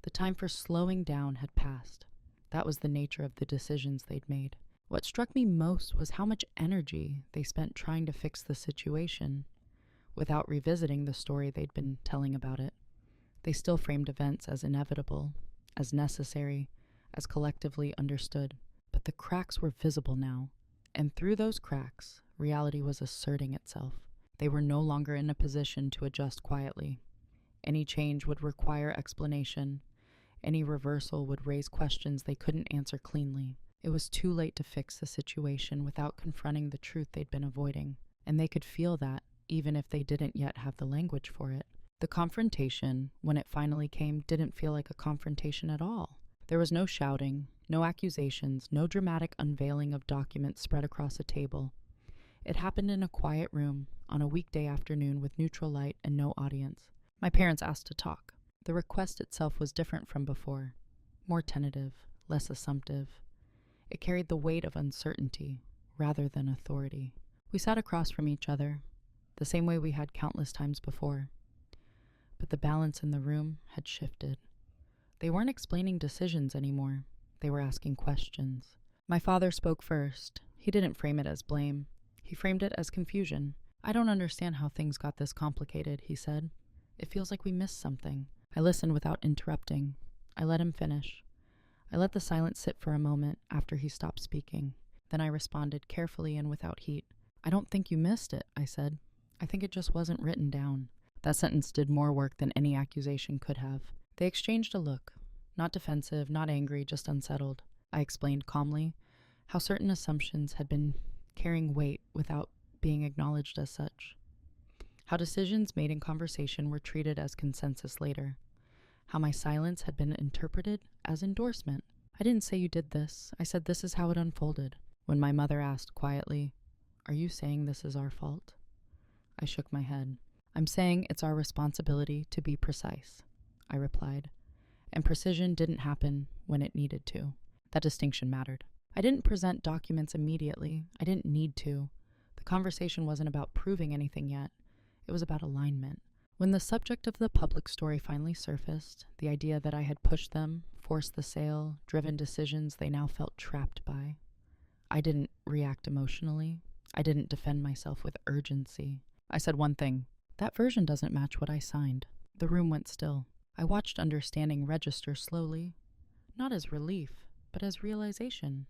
The time for slowing down had passed. That was the nature of the decisions they'd made. What struck me most was how much energy they spent trying to fix the situation, without revisiting the story they'd been telling about it. They still framed events as inevitable, as necessary, as collectively understood. But the cracks were visible now, and through those cracks, reality was asserting itself. They were no longer in a position to adjust quietly. Any change would require explanation. Any reversal would raise questions they couldn't answer cleanly. It was too late to fix the situation without confronting the truth they'd been avoiding, and they could feel that, even if they didn't yet have the language for it. The confrontation, when it finally came, didn't feel like a confrontation at all. There was no shouting, no accusations, no dramatic unveiling of documents spread across a table. It happened in a quiet room, on a weekday afternoon with neutral light and no audience. My parents asked to talk. The request itself was different from before, more tentative, less assumptive. It carried the weight of uncertainty rather than authority. We sat across from each other, the same way we had countless times before. But the balance in the room had shifted. They weren't explaining decisions anymore. They were asking questions. My father spoke first. He didn't frame it as blame. He framed it as confusion. "I don't understand how things got this complicated," he said. "It feels like we missed something." I listened without interrupting. I let him finish. I let the silence sit for a moment after he stopped speaking. Then I responded carefully and without heat. "I don't think you missed it," I said. "I think it just wasn't written down." That sentence did more work than any accusation could have. They exchanged a look. Not defensive, not angry, just unsettled. I explained calmly. how certain assumptions had been carrying weight without being acknowledged as such, how decisions made in conversation were treated as consensus later, how my silence had been interpreted as endorsement. I didn't say you did this. I said this is how it unfolded. When my mother asked quietly, "Are you saying this is our fault?" I shook my head. "I'm saying it's our responsibility to be precise," I replied. And precision didn't happen when it needed to. That distinction mattered. I didn't present documents immediately. I didn't need to. The conversation wasn't about proving anything yet. It was about alignment. When the subject of the public story finally surfaced, the idea that I had pushed them, forced the sale, driven decisions they now felt trapped by, I didn't react emotionally. I didn't defend myself with urgency. I said one thing: that version doesn't match what I signed. The room went still. I watched understanding register slowly, not as relief, but as realization.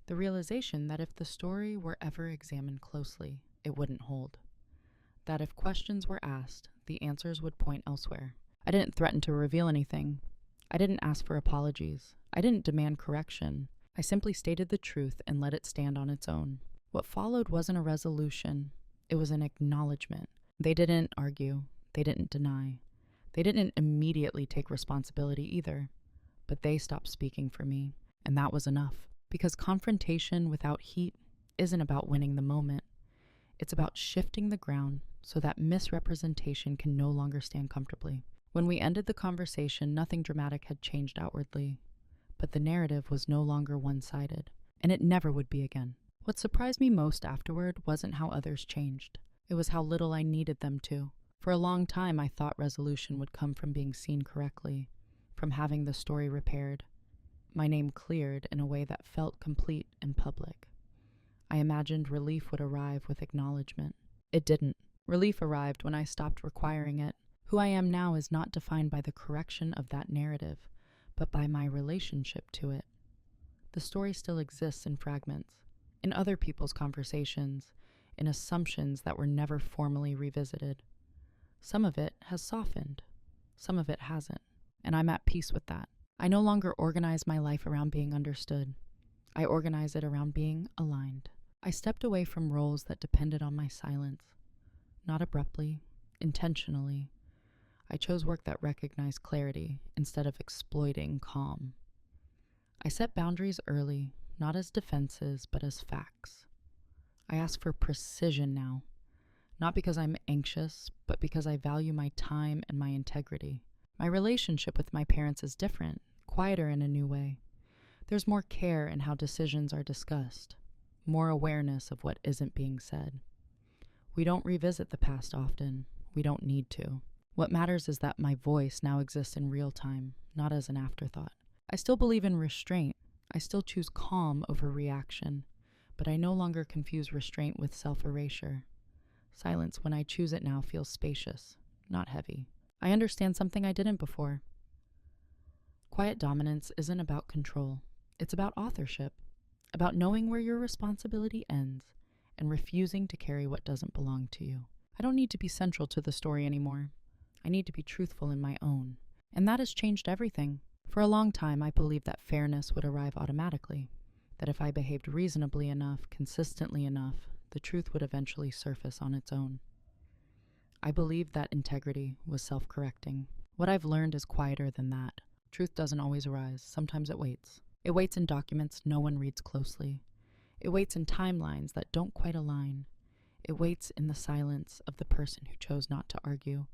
The realization that if the story were ever examined closely, it wouldn't hold. That if questions were asked, the answers would point elsewhere. I didn't threaten to reveal anything. I didn't ask for apologies. I didn't demand correction. I simply stated the truth and let it stand on its own. What followed wasn't a resolution. It was an acknowledgement. They didn't argue. They didn't deny. They didn't immediately take responsibility either. But they stopped speaking for me, and that was enough. Because confrontation without heat isn't about winning the moment. It's about shifting the ground so that misrepresentation can no longer stand comfortably. When we ended the conversation, nothing dramatic had changed outwardly, but the narrative was no longer one-sided, and it never would be again. What surprised me most afterward wasn't how others changed. It was how little I needed them to. For a long time, I thought resolution would come from being seen correctly, from having the story repaired, my name cleared in a way that felt complete and public. I imagined relief would arrive with acknowledgement. It didn't. Relief arrived when I stopped requiring it. Who I am now is not defined by the correction of that narrative, but by my relationship to it. The story still exists in fragments, in other people's conversations, in assumptions that were never formally revisited. Some of it has softened, some of it hasn't, and I'm at peace with that. I no longer organize my life around being understood. I organize it around being aligned. I stepped away from roles that depended on my silence. Not abruptly, intentionally. I chose work that recognized clarity instead of exploiting calm. I set boundaries early, not as defenses, but as facts. I ask for precision now, not because I'm anxious, but because I value my time and my integrity. My relationship with my parents is different, quieter in a new way. There's more care in how decisions are discussed, more awareness of what isn't being said. We don't revisit the past often. We don't need to. What matters is that my voice now exists in real time, not as an afterthought. I still believe in restraint. I still choose calm over reaction, but I no longer confuse restraint with self-erasure. Silence, when I choose it now, feels spacious, not heavy. I understand something I didn't before. Quiet dominance isn't about control. It's about authorship, about knowing where your responsibility ends and refusing to carry what doesn't belong to you. I don't need to be central to the story anymore. I need to be truthful in my own. And that has changed everything. For a long time, I believed that fairness would arrive automatically, that if I behaved reasonably enough, consistently enough, the truth would eventually surface on its own. I believed that integrity was self-correcting. What I've learned is quieter than that. Truth doesn't always arise. Sometimes it waits. It waits in documents no one reads closely. It waits in timelines that don't quite align. It waits in the silence of the person who chose not to argue,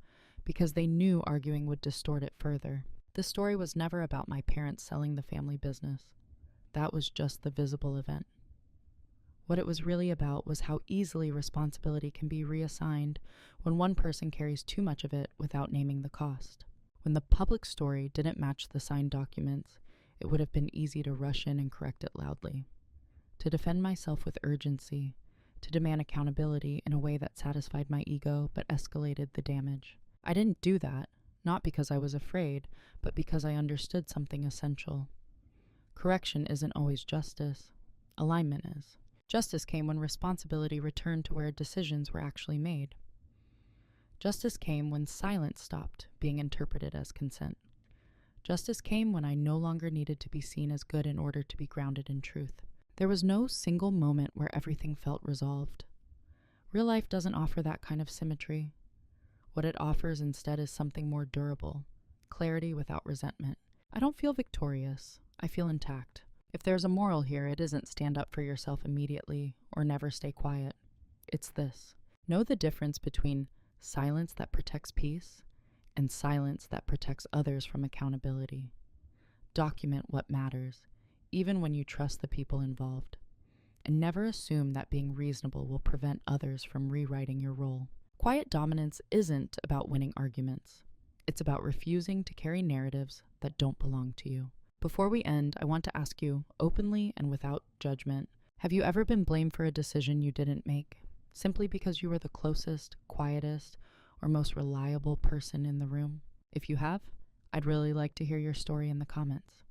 because they knew arguing would distort it further. This story was never about my parents selling the family business. That was just the visible event. What it was really about was how easily responsibility can be reassigned when one person carries too much of it without naming the cost. When the public story didn't match the signed documents, it would have been easy to rush in and correct it loudly, to defend myself with urgency, to demand accountability in a way that satisfied my ego but escalated the damage. I didn't do that, not because I was afraid, but because I understood something essential. Correction isn't always justice. Alignment is. Justice came when responsibility returned to where decisions were actually made. Justice came when silence stopped being interpreted as consent. Justice came when I no longer needed to be seen as good in order to be grounded in truth. There was no single moment where everything felt resolved. Real life doesn't offer that kind of symmetry. What it offers instead is something more durable, clarity without resentment. I don't feel victorious. I feel intact. If there's a moral here, it isn't stand up for yourself immediately or never stay quiet. It's this. Know the difference between silence that protects peace and silence that protects others from accountability. Document what matters, even when you trust the people involved. And never assume that being reasonable will prevent others from rewriting your role. Quiet dominance isn't about winning arguments. It's about refusing to carry narratives that don't belong to you. Before we end, I want to ask you, openly and without judgment, have you ever been blamed for a decision you didn't make, simply because you were the closest, quietest, or most reliable person in the room? If you have, I'd really like to hear your story in the comments.